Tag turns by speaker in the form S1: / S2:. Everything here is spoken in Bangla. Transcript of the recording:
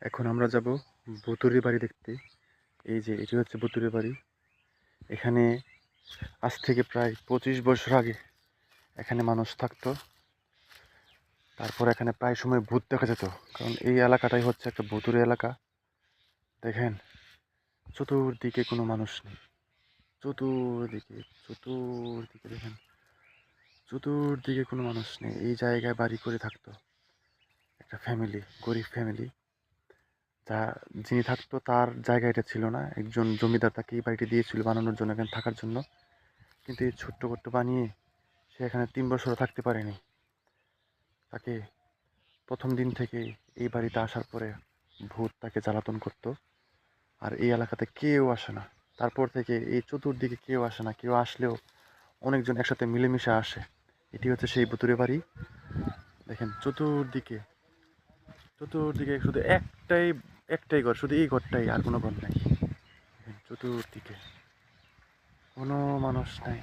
S1: এখন আমরা যাব ভুতুড়ে বাড়ি দেখতে। এই যে এটি হচ্ছে ভুতুড়ে বাড়ি। এখানে আজ থেকে প্রায় 25 বছর আগে এখানে মানুষ থাকতো। তারপর এখানে প্রায় সময় ভূত দেখা যেত, কারণ এই এলাকাটাই হচ্ছে একটা ভুতুড়ে এলাকা। দেখেন, চতুর্দিকে কোনো মানুষ নেই। চতুর্দিকে চতুর্দিকে দেখেন, চতুর্দিকে কোনো মানুষ নেই। এই জায়গায় বাড়ি করে থাকতো একটা ফ্যামিলি, গরিব ফ্যামিলি। যা যিনি থাকতো তার জায়গা এটা ছিল না, একজন জমিদার তাকে এই বাড়িটি দিয়েছিল বানানোর জন্য, এখানে থাকার জন্য। কিন্তু এই ছোট্ট করতে বানিয়ে সে এখানে 3 বছরও থাকতে পারেনি। তাকে প্রথম দিন থেকে এই বাড়িতে আসার পরে ভূত তাকে জ্বালাতন করতো। আর এই এলাকাতে কেউ আসে না। তারপর থেকে এই চতুর্দিকে কেউ আসে না, কেউ আসলেও অনেকজন একসাথে মিলেমিশে আসে। এটি হচ্ছে সেই ভুতুড়ে বাড়ি। দেখেন, চতুর্দিকে চতুর্দিকে শুধু একটাই একটাই ঘর, শুধু এই ঘরটাই, আর কোনো ঘর নাই। দেখেন, চতুর্দিকে কোনো মানুষ নাই।